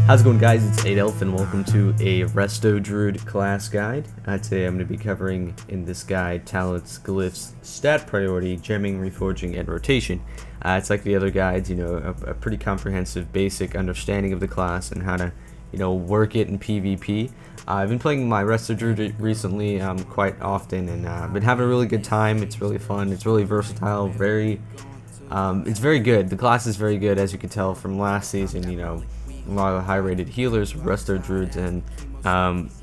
How's it going, guys? It's 8elf and welcome to a Resto Druid class guide. Today I'm going to be covering in this guide talents, glyphs, stat priority, gemming, reforging, and rotation. It's like the other guides, a pretty comprehensive basic understanding of the class and how to, work it in PvP. I've been playing my Resto Druid recently quite often, and I've been having a really good time. It's really fun. It's really versatile. It's very good. The class is very good, as you can tell from last season. A lot of high-rated healers, Resto Druids, and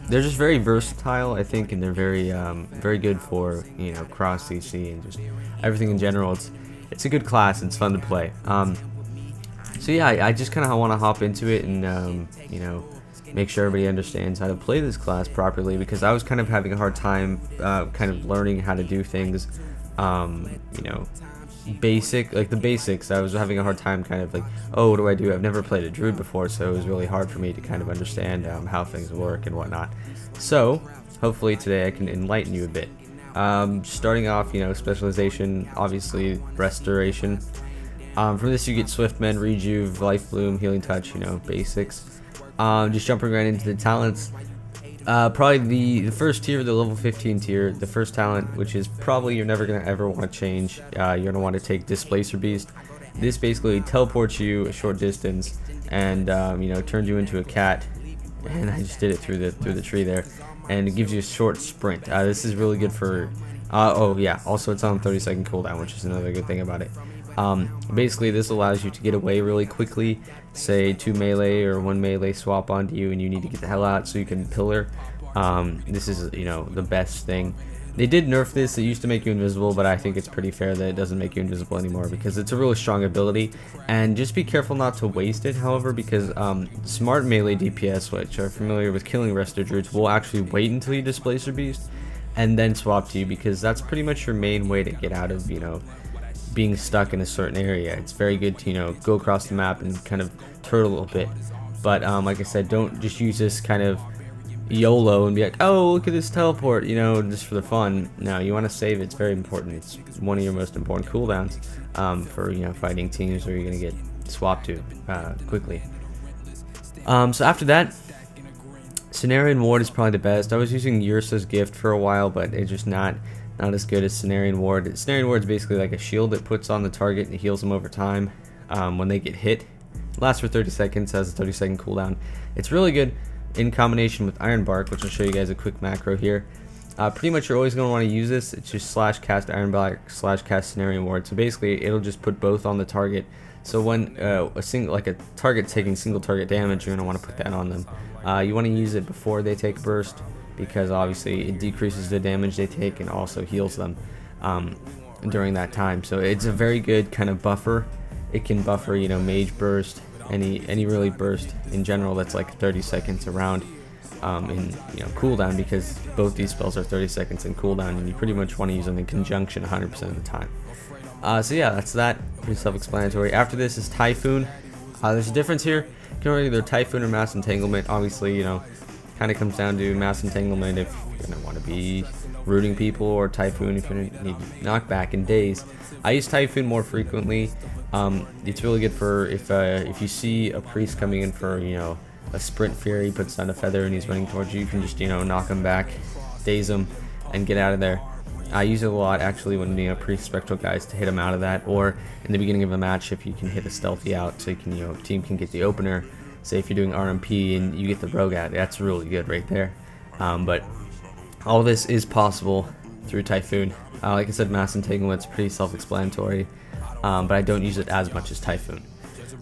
they're just very versatile, I think, and they're very good for cross CC and just everything in general. It's a good class. It's fun to play. So yeah, I just kind of want to hop into it and make sure everybody understands how to play this class properly, because I was kind of having a hard time kind of learning how to do things, the basics. I was having a hard time kind of like, oh, what do I do? I've never played a druid before, so it was really hard for me to kind of understand how things work and whatnot. So hopefully today I can enlighten you a bit. Starting off, specialization, obviously restoration. From this you get swift mend, rejuve, life bloom, healing touch, basics. Just jumping right into the talents. Probably the first tier, the level 15 tier, the first talent, which is probably you're never going to ever want to change. You're going to want to take Displacer Beast. This basically teleports you a short distance and turns you into a cat. And I just did it through the tree there, and it gives you a short sprint. This is really good for oh yeah, also it's on 30-second cooldown, which is another good thing about it. Basically this allows you to get away really quickly. Say 2 melee or 1 melee swap onto you and you need to get the hell out so you can pillar. This is the best thing. They did nerf this. It used to make you invisible, but I think it's pretty fair that it doesn't make you invisible anymore, because it's a really strong ability. And just be careful not to waste it, however, because smart melee DPS, which are familiar with killing Resto Druids, will actually wait until you Displacer Beast and then swap to you, because that's pretty much your main way to get out of being stuck in a certain area. It's very good to go across the map and kind of turtle a little bit, but like I said, don't just use this kind of YOLO and be like, oh, look at this teleport, just for the fun. No, you want to save it. It's very important. It's one of your most important cooldowns for fighting teams where you're gonna get swapped to quickly. So after that, Cenarian Ward is probably the best. I was using Ursa's Gift for a while, but it's just not as good as Cenarian Ward. Cenarian Ward is basically like a shield that puts on the target and heals them over time when they get hit. It lasts for 30 seconds, has a 30-second cooldown. It's really good in combination with Iron Bark, which I'll show you guys a quick macro here. Pretty much you're always going to want to use this. It's just /cast Iron Bark /cast Cenarian Ward. So basically it'll just put both on the target. So when a target taking single target damage, you're going to want to put that on them. You want to use it before they take burst, because obviously it decreases the damage they take and also heals them during that time. So it's a very good kind of buffer. It can buffer mage burst, any really burst in general that's like 30 seconds around in cooldown, because both these spells are 30 seconds in cooldown, and you pretty much want to use them in conjunction 100% of the time. So yeah, that's that. Pretty self-explanatory. After this is Typhoon. There's a difference here. You can either Typhoon or Mass Entanglement. Obviously, kind of comes down to Mass Entanglement if you're going to want to be rooting people, or Typhoon if you need knockback in days. I use Typhoon more frequently. It's really good for if you see a priest coming in for a sprint fury, puts down a feather and he's running towards you, you can just knock him back, daze him, and get out of there. I use it a lot actually when priest spectral guys to hit him out of that, or in the beginning of a match if you can hit a stealthy out, so you can team can get the opener. Say if you're doing RMP and you get the rogue out, that's really good right there. But all this is possible through Typhoon. Like I said, Mass Entanglement's pretty self-explanatory, but I don't use it as much as Typhoon.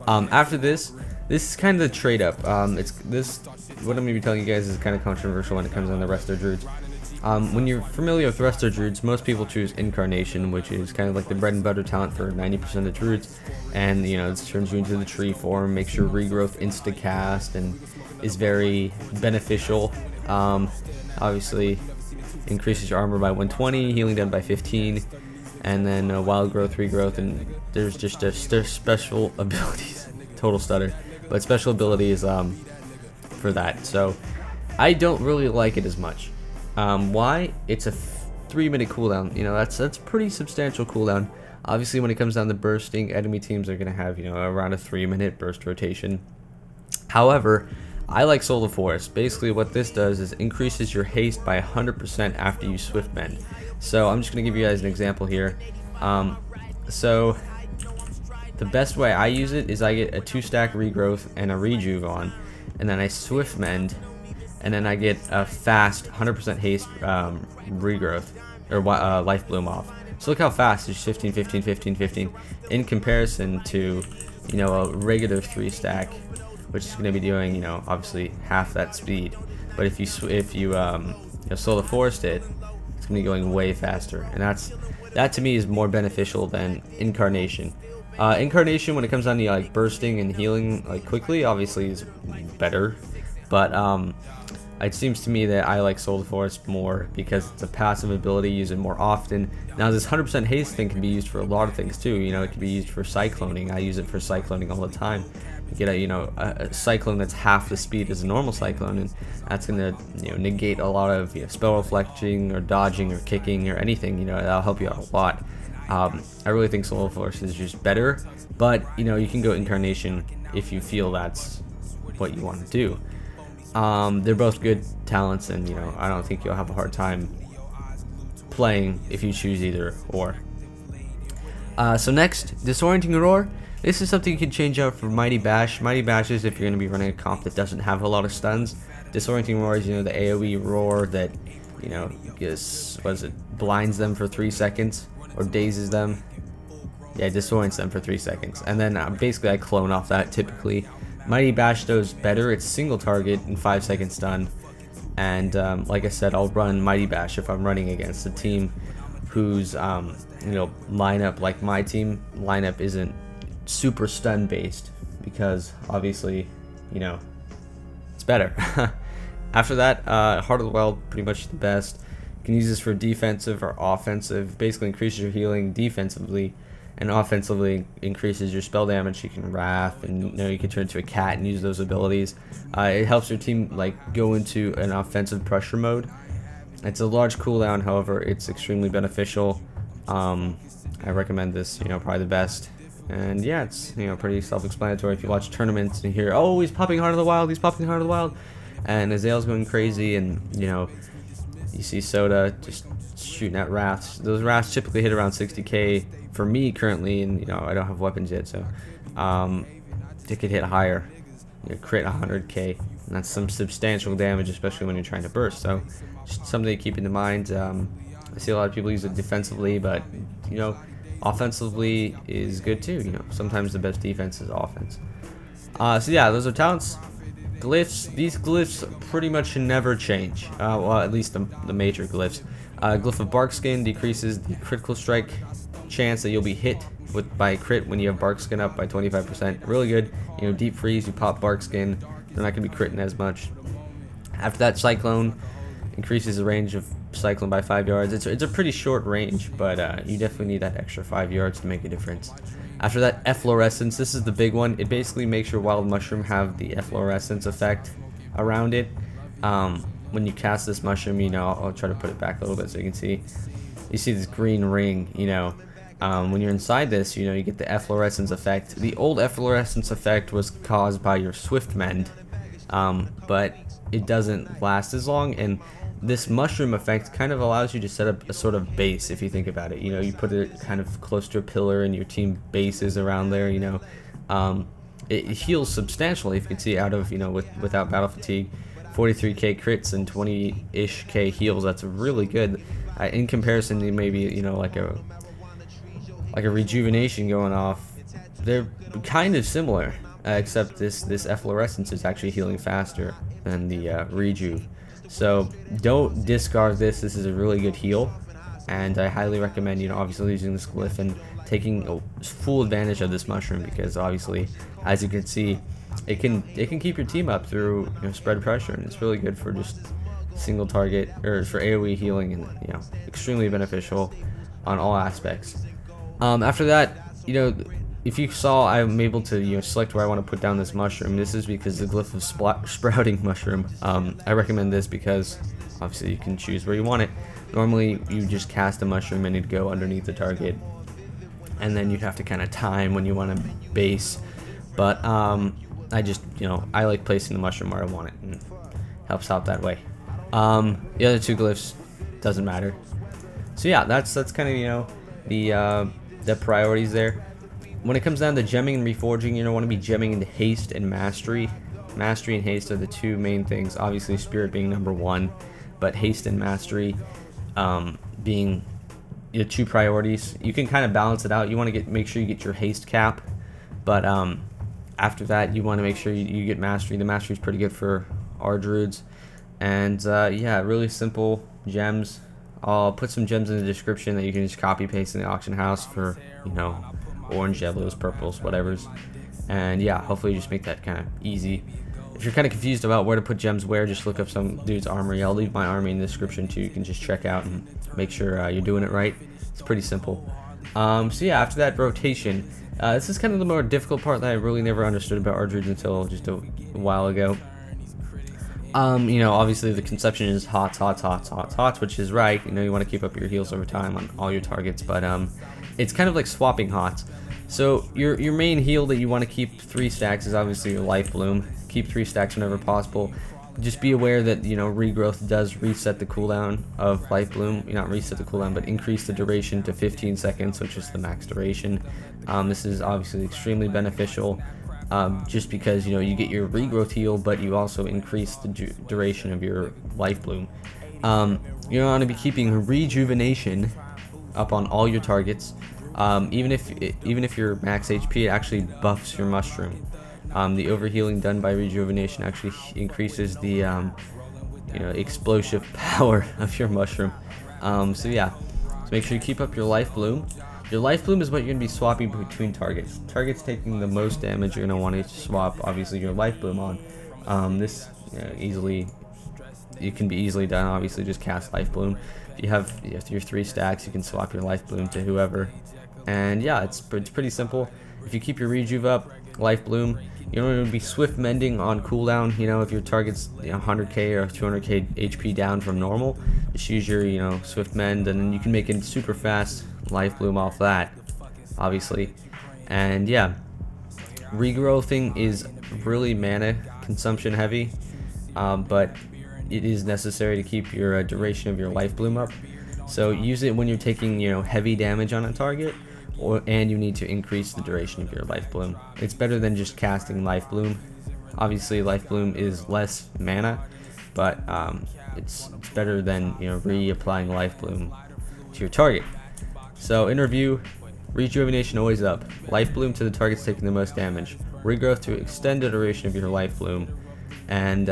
After this is kind of the trade up. What I'm going to be telling you guys is kind of controversial when it comes on the Resto Druids. When you're familiar with Resto Druids, most people choose Incarnation, which is kind of like the bread and butter talent for 90% of Druids, and it turns you into the tree form, makes your regrowth insta-cast, and is very beneficial. Obviously increases your armor by 120, healing done by 15, and then wild growth, regrowth, and there's special abilities. Total stutter, but special abilities for that. So I don't really like it as much. Why? It's a 3-minute cooldown. That's pretty substantial cooldown. Obviously, when it comes down to bursting, enemy teams are going to have around a 3-minute burst rotation. However, I like Soul of the Forest. Basically what this does is increases your haste by 100% after you swift mend. So I'm just going to give you guys an example here. So the best way I use it is I get a 2-stack regrowth and a rejuve on, and then I swift mend, and then I get a fast 100% haste regrowth or life bloom off. So look how fast it's 15, 15, 15, 15 in comparison to, you know, a regular 3-stack, which is going to be doing, you know, obviously half that speed. But if you you know, Soul of the Forest it's going to be going way faster, and that to me is more beneficial than Incarnation. Incarnation, when it comes down to like bursting and healing like quickly, obviously is better, but it seems to me that I like Soul of the Forest more because it's a passive ability, use it more often. Now this 100% haste thing can be used for a lot of things too. You know, it can be used for cycloning. I use it for cycloning all the time. You get a cyclone that's half the speed as a normal cyclone, and that's gonna, you know, negate a lot of, you know, spell reflecting or dodging or kicking or anything. You know, that'll help you out a lot. I really think Soul of the Forest is just better, but you know, you can go Incarnation if you feel that's what you want to do. They're both good talents, and you know, I don't think you'll have a hard time playing if you choose either or. So next, Disorienting the Roar. This is something you can change out for Mighty Bash. Mighty Bash is if you're going to be running a comp that doesn't have a lot of stuns. Disorienting Roar is, you know, the AoE roar that, you know, blinds them for 3 seconds or dazes them. Yeah, disorients them for 3 seconds, and then basically I clone off that typically. Mighty Bash though is better. It's single target and 5-second stun, and like I said, I'll run Mighty Bash if I'm running against a team whose you know, lineup, like my team lineup, isn't super stun based, because obviously, you know, it's better. After that, Heart of the Wild, pretty much the best. You can use this for defensive or offensive. Basically increases your healing defensively, and offensively increases your spell damage. You can Wrath, and you know, you can turn into a cat and use those abilities. It helps your team like go into an offensive pressure mode. It's a large cooldown, however, it's extremely beneficial. I recommend this, you know, probably the best. And yeah, it's, you know, pretty self-explanatory. If you watch tournaments and hear, oh, he's popping Heart of the Wild, he's popping Heart of the Wild, and Azale's going crazy, and you know, you see Soda just shooting at Wraths. Those Wraths typically hit around 60k for me currently, and you know, I don't have weapons yet, so it could hit higher. You know, crit 100k, and that's some substantial damage, especially when you're trying to burst. So just something to keep in mind. I see a lot of people use it defensively, but you know, offensively is good too. You know, sometimes the best defense is offense. So yeah, those are talents. Glyphs. These glyphs pretty much never change. Well, at least the major glyphs. Glyph of Barkskin decreases the critical strike chance that you'll be hit by crit when you have Barkskin up by 25%. Really good. You know, Deep Freeze, you pop Barkskin, they're not going to be critting as much. After that, Cyclone increases the range of Cyclone by 5 yards. It's a pretty short range, but you definitely need that extra 5 yards to make a difference. After that, Efflorescence. This is the big one. It basically makes your Wild Mushroom have the Efflorescence effect around it. When you cast this mushroom, you know, I'll try to put it back a little bit so you can see. You see this green ring, you know. When you're inside this, you know, you get the Efflorescence effect. The old Efflorescence effect was caused by your Swift Mend, but it doesn't last as long, and this mushroom effect kind of allows you to set up a sort of base, if you think about it. You know, you put it kind of close to a pillar and your team bases around there, you know. It heals substantially, if you can see, out of, you know, without battle fatigue. 43k crits and 20-ish k heals. That's really good in comparison to maybe, you know, like a rejuvenation going off. They're kind of similar, except this Efflorescence is actually healing faster than the rejuve. So don't discard this. This is a really good heal, and I highly recommend, you know, obviously using this glyph and taking full advantage of this mushroom, because obviously, as you can see, it can keep your team up through, you know, spread pressure, and it's really good for just single target, or for AoE healing, and you know, extremely beneficial on all aspects. After that, you know, if you saw, I'm able to, you know, select where I want to put down this mushroom. This is because the Glyph of Sprouting Mushroom. I recommend this because obviously you can choose where you want it. Normally you just cast a mushroom and it'd go underneath the target, and then you'd have to kind of time when you want to base. But I just, I like placing the mushroom where I want it, and helps out that way. The other 2 glyphs doesn't matter. So yeah, that's kind of the priorities there. When it comes down to gemming and reforging, you don't want to be gemming into haste and mastery. Mastery and haste are the 2 main things. Obviously, spirit being number 1, but haste and mastery being your 2 priorities. You can kind of balance it out. You want to make sure you get your haste cap, but after that, you want to make sure you get mastery. The mastery is pretty good for our druids, and yeah, really simple gems. I'll put some gems in the description that you can just copy paste in the auction house for orange, yellows, purples, whatever's. And yeah, hopefully you just make that kind of easy. If you're kind of confused about where to put gems where, just look up some dude's armory. I'll leave my armory in the description too. You can just check out and make sure you're doing it right. It's pretty simple. So yeah, after that, rotation. This is kind of the more difficult part that I really never understood about our druids until just a while ago. Obviously the conception is hots, which is right. You want to keep up your heals over time on all your targets, but it's kind of like swapping hots. So your main heal that you want to keep 3 stacks is obviously your life bloom. Keep 3 stacks whenever possible. Just be aware that regrowth does reset the cooldown of life bloom. Not reset the cooldown, but increase the duration to 15 seconds, which is the max duration. This is obviously extremely beneficial. Just because you get your regrowth heal, but you also increase the duration of your life bloom. You want to be keeping rejuvenation up on all your targets. Even if you're max HP, it actually buffs your mushroom. The overhealing done by rejuvenation actually increases the explosive power of your mushroom. So yeah, so make sure you keep up your life bloom. Your life bloom is what you're going to be swapping between targets. Targets taking the most damage, you're going to want to swap obviously your life bloom on. This it can be easily done. Obviously, just cast life bloom. If you have your 3 stacks, you can swap your life bloom to whoever. And yeah, it's pretty simple. If you keep your rejuve up, life bloom, you don't want to be swift mending on cooldown. If your target's 100k or 200k HP down from normal, just use your swift mend, and then you can make it super fast life bloom off that, obviously. And yeah, regrowthing is really mana consumption heavy, but it is necessary to keep your duration of your life bloom up. So use it when you're taking heavy damage on a target, and you need to increase the duration of your life bloom. It's better than just casting life bloom. Obviously, life bloom is less mana, but it's better than reapplying life bloom to your target. So in review, rejuvenation always up, life bloom to the targets taking the most damage, regrowth to extend the duration of your life bloom, and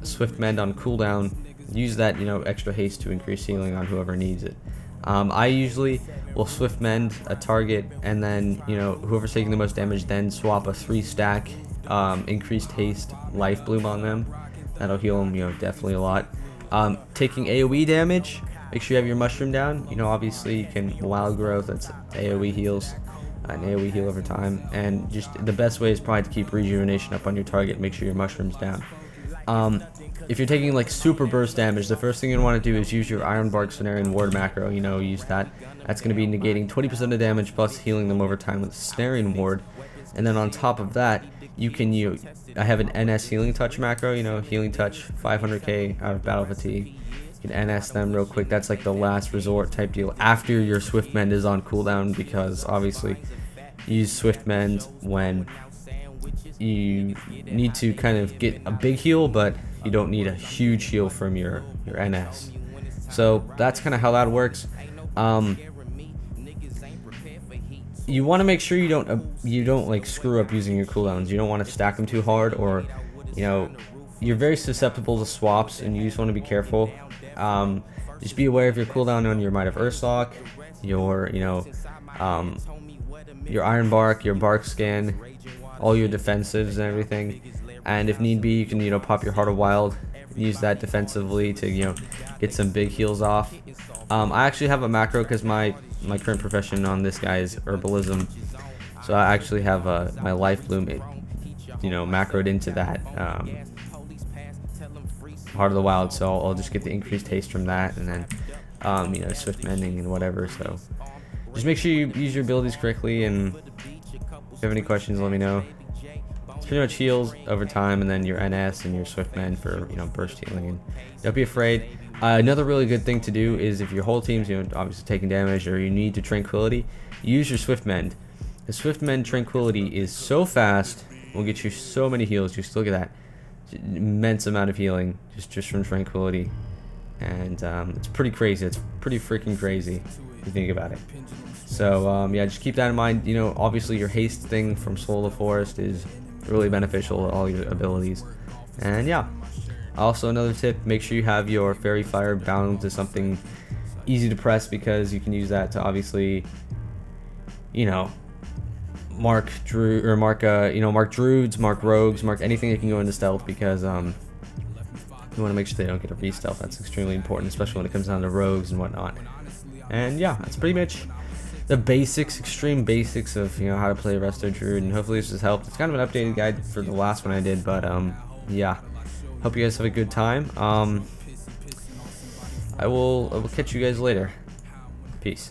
swift mend on cooldown. Use that extra haste to increase healing on whoever needs it. I usually will swift mend a target, and then whoever's taking the most damage, then swap a 3 stack increased haste life bloom on them. That'll heal them definitely a lot. Taking AoE damage, make sure you have your mushroom down. Obviously you can wild growth, that's AoE heals, an AoE heal over time, and just the best way is probably to keep rejuvenation up on your target. Make sure your mushroom's down. If you're taking like super burst damage, the first thing you want to do is use your Iron Bark Snaring Ward macro. Use that. That's going to be negating 20% of damage plus healing them over time with Snaring Ward. And then on top of that, you can I have an NS Healing Touch macro. Healing Touch 500k out of battle fatigue. You can NS them real quick. That's like the last resort type deal after your Swift Mend is on cooldown, because obviously you use Swift Mend when you need to kind of get a big heal, but you don't need a huge heal from your NS. So that's kind of how that works. You want to make sure you don't like screw up using your cooldowns. You don't want to stack them too hard, or you're very susceptible to swaps, and you just want to be careful. Just be aware of your cooldown on your Might of Ursock, your Iron Bark, your Bark Scan, all your defensives and everything. And if need be, you can pop your Heart of Wild, use that defensively to get some big heals off. I actually have a macro because my current profession on this guy is herbalism, so I actually have my life bloom macroed into that Heart of the Wild, so I'll just get the increased haste from that, and then swift mending and whatever. So just make sure you use your abilities correctly, and if you have any questions, let me know. It's pretty much heals over time, and then your NS and your Swift Mend for, you know, burst healing. And don't be afraid. Another really good thing to do is if your whole team's, you know, obviously taking damage or you need to Tranquility, use your Swift Mend. The Swift Mend Tranquility is so fast, will get you so many heals. Just look at that, immense amount of healing just from Tranquility, and it's pretty crazy. It's pretty freaking crazy if you think about it. So yeah, just keep that in mind. You know, obviously your haste thing from Soul of the Forest is really beneficial to all your abilities. And yeah, also another tip, make sure you have your Fairy Fire bound to something easy to press, because you can use that to obviously, you know, mark Druids, mark Rogues, mark anything that can go into stealth, because you want to make sure they don't get a re-stealth. That's extremely important, especially when it comes down to Rogues and whatnot. And yeah, that's pretty much the basics, extreme basics of, you know, how to play Resto Druid, and hopefully this has helped. It's kind of an updated guide for the last one I did, but yeah, hope you guys have a good time. I will catch you guys later. Peace.